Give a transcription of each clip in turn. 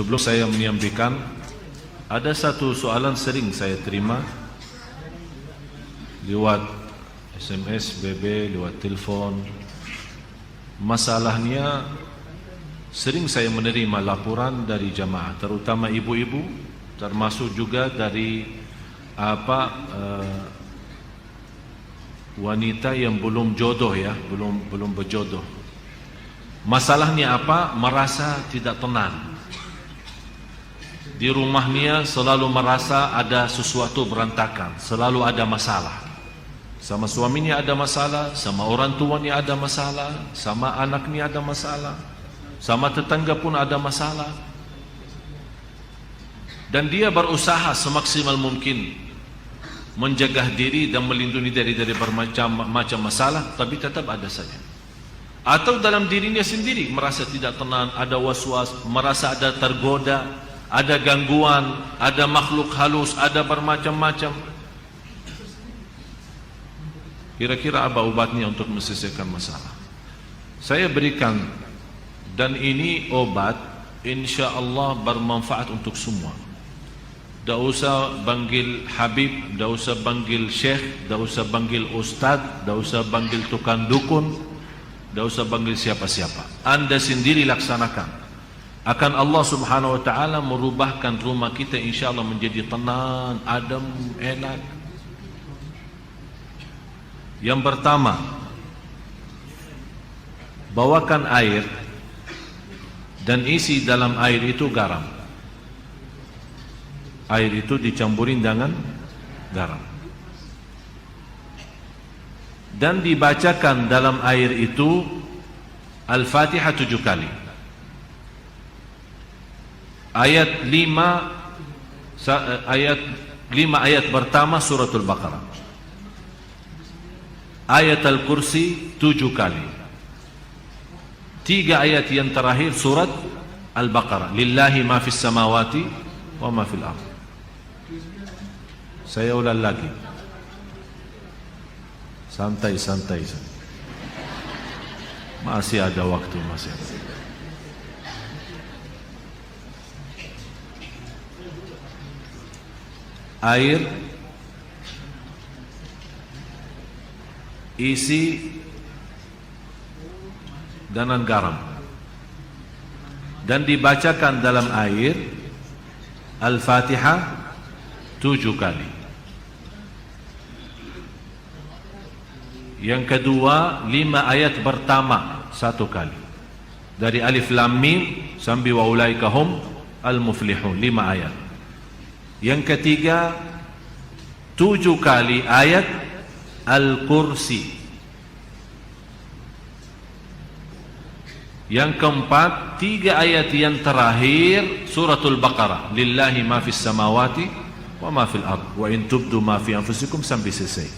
Sebelum saya menyampaikan, ada satu soalan sering saya terima lewat SMS, BB, lewat telefon. Masalahnya, sering saya menerima laporan dari jamaah, terutama ibu-ibu, termasuk juga dari wanita yang belum jodoh ya, belum berjodoh. Masalahnya apa? Merasa tidak tenang. Di rumahnya selalu merasa ada sesuatu berantakan, selalu ada masalah. Sama suaminya ada masalah, sama orang tuanya ada masalah, sama anaknya ada masalah, sama tetangga pun ada masalah. Dan dia berusaha semaksimal mungkin menjaga diri dan melindungi diri dari bermacam masalah, tapi tetap ada saja. Atau dalam dirinya sendiri merasa tidak tenang, ada was-was, merasa ada tergoda, ada gangguan, ada makhluk halus, ada bermacam-macam. Kira-kira apa obatnya untuk menyelesaikan masalah? Saya berikan, dan ini obat insya Allah bermanfaat untuk semua. Tak usah panggil Habib, tak usah panggil Syekh, tak usah panggil Ustaz, tak usah panggil tukang dukun, tak usah panggil siapa-siapa. Anda sendiri laksanakan. Akan Allah subhanahu wa ta'ala merubahkan rumah kita insya Allah menjadi tenang, adem, enak. Yang pertama, bawakan air dan isi dalam air itu garam. Air itu dicampurin dengan garam. Dan dibacakan dalam air itu Al-Fatihah 7 kali. Ayat 5 ayat pertama suratul Baqarah. Ayat Al-Kursi 7 kali. 3 ayat yang terakhir surat Al-Baqarah. Lillahi ma fis samawati wa ma fil ardh. Saya ulang lagi. Santai-santai. Masih ada waktu, masih ada. Air isi dengan garam dan dibacakan dalam air Al-Fatihah 7 kali. Yang kedua, 5 ayat pertama 1 kali. Dari Alif Lam Mim sampai wa ulaika hum al-muflihun, 5 ayat. Yang ketiga, 7 kali ayat Al-Kursi. Yang keempat, 3 ayat yang terakhir suratul Baqarah. Lillahi ma fis samawati wa ma fil ardh wa in tubdu ma fi anfusikum sampai selesai.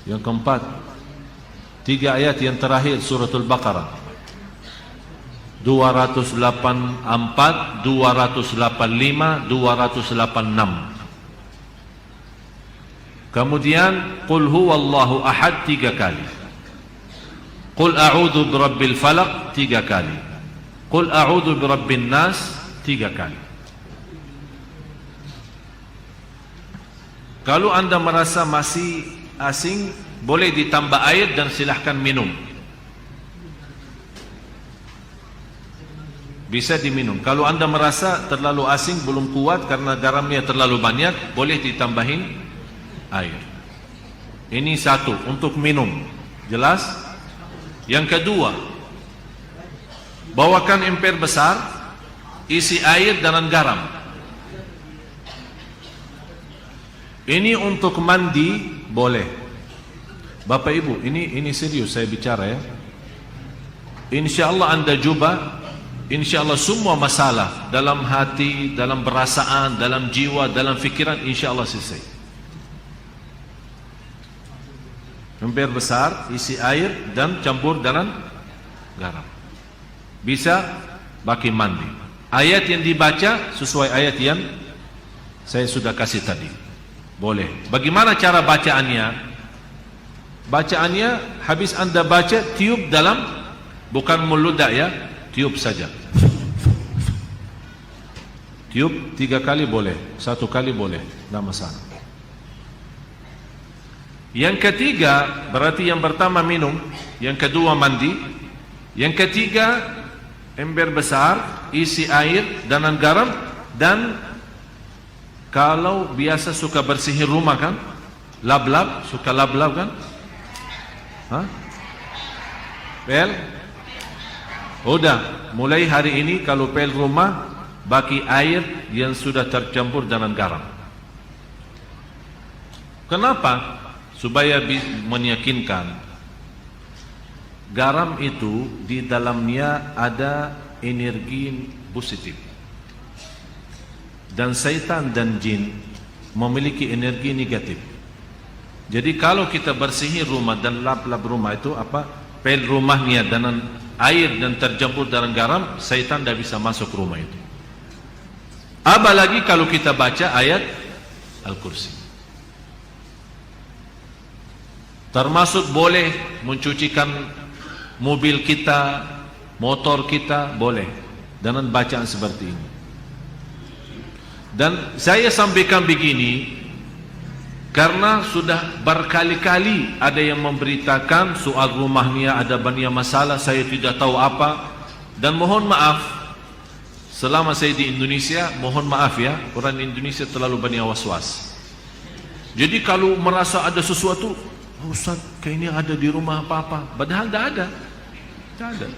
Yang keempat, 3 ayat yang terakhir suratul Baqarah. 284, 285, 286. Kemudian Qul huwallahu ahad 3 kali. Qul a'udzu birabbil falaq 3 kali. Qul a'udzu birabbin nas 3 kali. Kalau Anda merasa masih asing, boleh ditambah air dan silahkan minum. Bisa diminum. Kalau Anda merasa terlalu asing, belum kuat karena garamnya terlalu banyak, boleh ditambahin air. Ini satu, untuk minum. Jelas? Yang kedua, bawakan emper besar, isi air dan garam. Ini untuk mandi, boleh. Bapak Ibu, ini serius saya bicara ya. Insya Allah Anda coba, insya Allah semua masalah dalam hati, dalam perasaan, dalam jiwa, dalam fikiran, insya Allah selesai. Ember besar, isi air dan campur dengan garam. Bisa pakai mandi. Ayat yang dibaca sesuai ayat yang saya sudah kasih tadi. Boleh. Bagaimana cara bacaannya? Bacaannya habis Anda baca, tiup dalam Bukan meludak ya, tiup saja. Tiup 3 kali boleh, 1 kali boleh, tidak masalah. Yang ketiga, berarti yang pertama minum, yang kedua mandi, yang ketiga ember besar, isi air dan garam, dan kalau biasa suka bersihin rumah kan, lap-lap, suka lap-lap kan? Hah? Pel? Udah, mulai hari ini kalau pel rumah, bagi air yang sudah tercampur dengan garam. Kenapa? Supaya meyakinkan garam itu di dalamnya ada energi positif, dan syaitan dan jin memiliki energi negatif. Jadi kalau kita bersihin rumah dan lap-lap rumah itu pel rumahnya dengan air dan tercampur dengan garam, syaitan tidak bisa masuk rumah itu. Apalagi kalau kita baca ayat Al-Kursi. Termasuk boleh mencucikan mobil kita, motor kita, boleh dengan bacaan seperti ini. Dan saya sampaikan begini karena sudah berkali-kali ada yang memberitakan soal rumahnya ada banyak masalah, saya tidak tahu apa. Dan mohon maaf, selama saya di Indonesia, mohon maaf ya, orang Indonesia terlalu banyak was-was. Jadi kalau merasa ada sesuatu, oh, Ustaz, kayaknya ada di rumah apa-apa, padahal tidak ada. Tidak ada.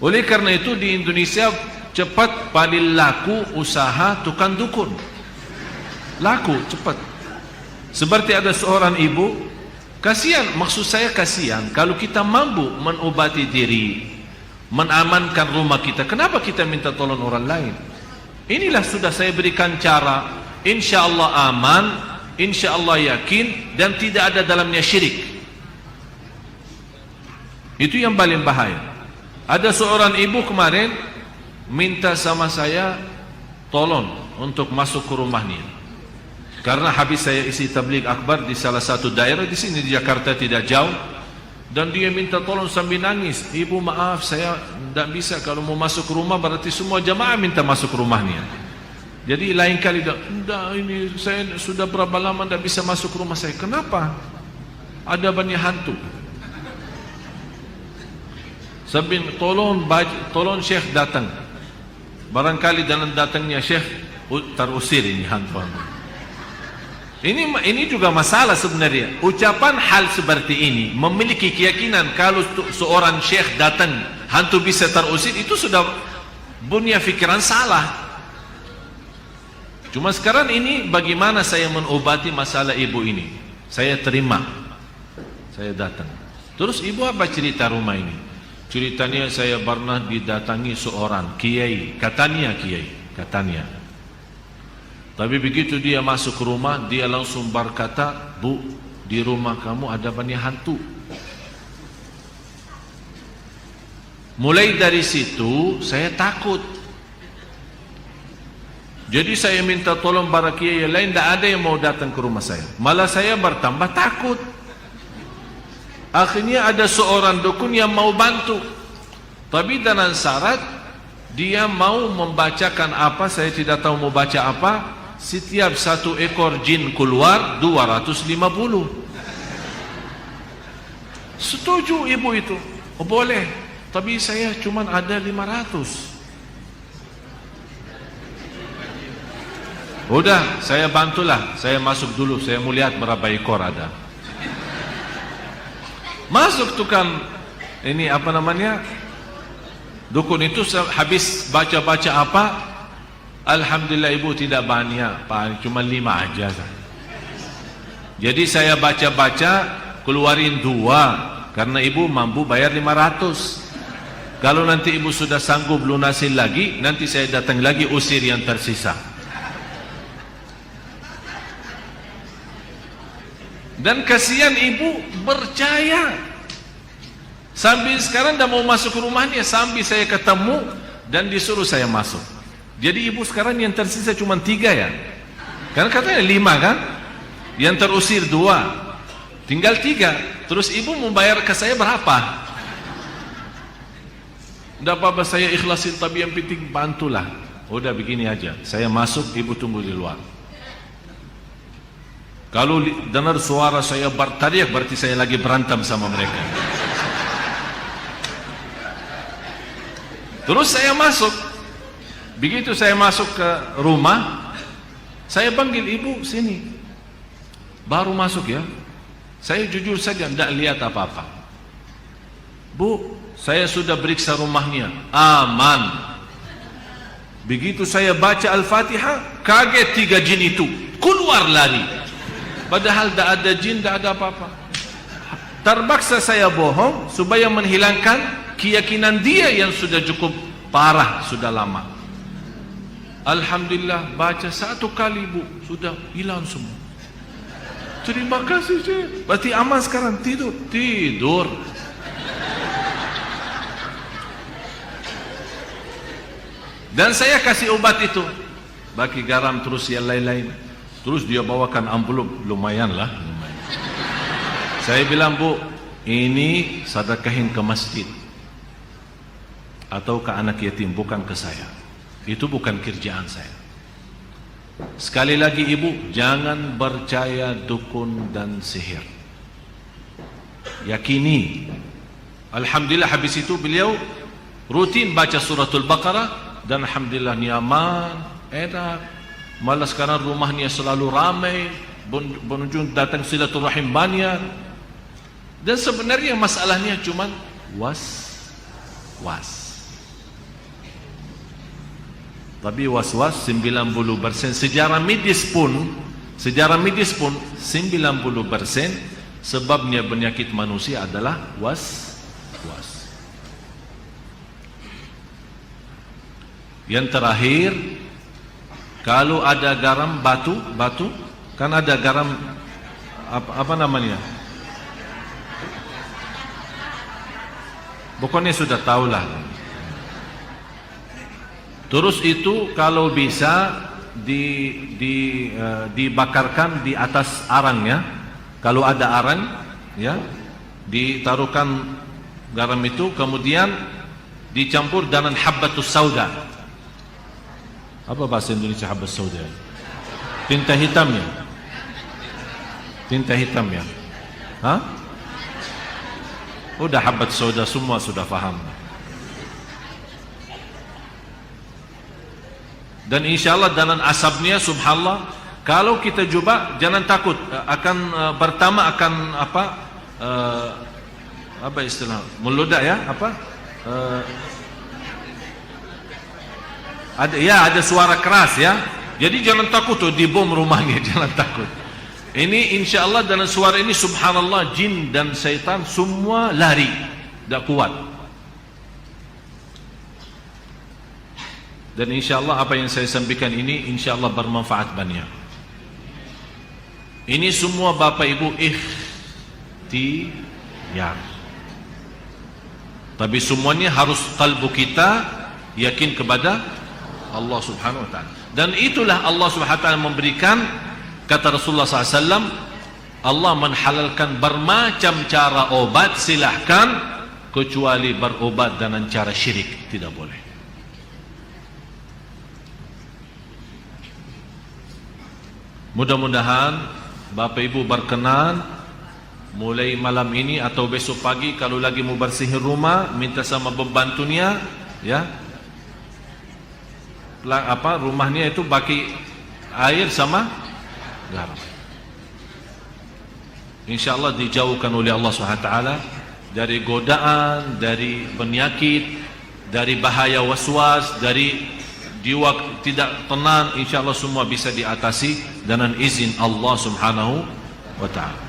Oleh karena itu di Indonesia cepat paling laku usaha tukang dukun. Laku cepat. Seperti ada seorang ibu, kasihan, maksud saya kasihan kalau kita mampu mengobati diri, menamankan rumah kita, kenapa kita minta tolong orang lain? Inilah sudah saya berikan cara, insya Allah aman, insya Allah yakin, dan tidak ada dalamnya syirik. Itu yang paling bahaya. Ada seorang ibu kemarin minta sama saya tolong untuk masuk ke rumahnya, karena habis saya isi tabligh akbar di salah satu daerah di sini di Jakarta tidak jauh, dan dia minta tolong sambil nangis, ibu maaf saya tidak bisa, kalau mau masuk rumah berarti semua jamaah minta masuk rumahnya. Jadi lain kali tidak, ini saya sudah berapa lama tidak bisa masuk rumah saya. Kenapa? Ada banyak hantu. Sambil tolong Syekh datang. Barangkali dalam datangnya Syekh terusir ini hantu. Ini juga masalah sebenarnya. Ucapan hal seperti ini, memiliki keyakinan kalau seorang syekh datang hantu bisa terusir, itu sudah punya fikiran salah. Cuma sekarang ini bagaimana saya mengobati masalah ibu ini? Saya terima, saya datang. Terus ibu apa cerita rumah ini? Ceritanya saya pernah didatangi seorang kiai, katanya kiai, katanya. Tapi begitu dia masuk ke rumah, dia langsung berkata, Bu, di rumah kamu ada banyak hantu. Mulai dari situ saya takut. Jadi saya minta tolong para kiai lain, tidak ada yang mau datang ke rumah saya. Malah saya bertambah takut. Akhirnya ada seorang dukun yang mau bantu, tapi dengan syarat dia mau membacakan apa, saya tidak tahu mau baca apa. Setiap 1 ekor jin keluar 250. Setuju ibu itu, oh, boleh, tapi saya cuma ada 500. Udah, saya bantulah, saya masuk dulu, saya mau lihat berapa ekor ada. Masuk tukang ini apa namanya, dukun itu, habis baca-baca apa, alhamdulillah ibu tidak banyak, cuma 5 aja. Jadi saya baca-baca, keluarin 2, karena ibu mampu bayar 500. Kalau nanti ibu sudah sanggup lunasin lagi, nanti saya datang lagi usir yang tersisa. Dan kasihan ibu percaya. Sambil sekarang dah mau masuk ke rumahnya, sambil saya ketemu dan disuruh saya masuk. Jadi ibu sekarang yang tersisa cuma 3 ya. Karena katanya 5 kan, yang terusir 2, tinggal 3. Terus ibu membayar ke saya berapa? Tidak apa-apa, saya ikhlasin, tapi yang penting bantulah. Udah begini aja, saya masuk, ibu tunggu di luar. Kalau dengar suara saya berteriak, berarti saya lagi berantem sama mereka. Terus saya masuk. Begitu saya masuk ke rumah, saya panggil ibu sini. Baru masuk ya. Saya jujur saja tidak lihat apa-apa. Bu, saya sudah periksa rumahnya, aman. Begitu saya baca Al-Fatihah, kaget 3 jin itu keluar lari. Padahal tidak ada jin, tidak ada apa-apa. Terpaksa saya bohong supaya menghilangkan keyakinan dia yang sudah cukup parah, sudah lama. Alhamdulillah, baca 1 kali bu, sudah hilang semua. Terima kasih Syekh. Berarti aman sekarang, tidur. Dan saya kasih obat itu, bagi garam terus yang lain-lain. Terus dia bawakan amplop, lumayan lah. Saya bilang, bu, ini sedekahin ke masjid atau ke anak yatim, bukan ke saya. Itu bukan kerjaan saya. Sekali lagi ibu, jangan percaya dukun dan sihir. Yakini. Alhamdulillah, habis itu beliau rutin baca suratul Baqarah, dan alhamdulillah nyaman, enak. Malah sekarang rumahnya selalu ramai, pengunjung datang silaturahim banyak. Dan sebenarnya masalahnya cuma was-was. Tapi was-was 90%. Sejarah medis pun 90% sebabnya penyakit manusia adalah was-was. Yang terakhir, kalau ada garam batu, kan ada garam apa namanya? Pokoknya sudah tahulah. Terus itu kalau bisa dibakarkan di atas arangnya. Kalau ada arang, ya, ditaruhkan garam itu, kemudian dicampur dengan habbatus sauda. Apa bahasa Indonesia habbatus sauda? Tinta hitam ya. Tinta hitam ya. Hah? Udah habbatus sauda semua sudah faham. Dan insyaallah dengan asapnya, subhanallah, kalau kita coba jangan takut, akan pertama akan apa istilah meledak ya, ada suara keras ya. Jadi jangan takut tuh di bom rumahnya, jangan takut. Ini insyaallah dengan suara ini, subhanallah, jin dan syaitan semua lari, tidak kuat. Dan insyaallah apa yang saya sampaikan ini insyaallah bermanfaat banyak. Ini semua Bapak Ibu ikhtiar. Tapi semuanya harus kalbu kita yakin kepada Allah Subhanahu wa taala. Dan itulah Allah Subhanahu wa taala memberikan, kata Rasulullah SAW, Allah menghalalkan bermacam cara obat, silahkan, kecuali berobat dengan cara syirik, tidak boleh. Mudah-mudahan Bapak Ibu berkenan mulai malam ini atau besok pagi kalau lagi mau bersihin rumah, minta sama pembantunya ya, rumahnya itu bagi air sama garam. InsyaAllah dijauhkan oleh Allah SWT dari godaan, dari penyakit, dari bahaya waswas, dari jiwa tidak tenang. InsyaAllah semua bisa diatasi dengan izin Allah Subhanahu wa ta'ala.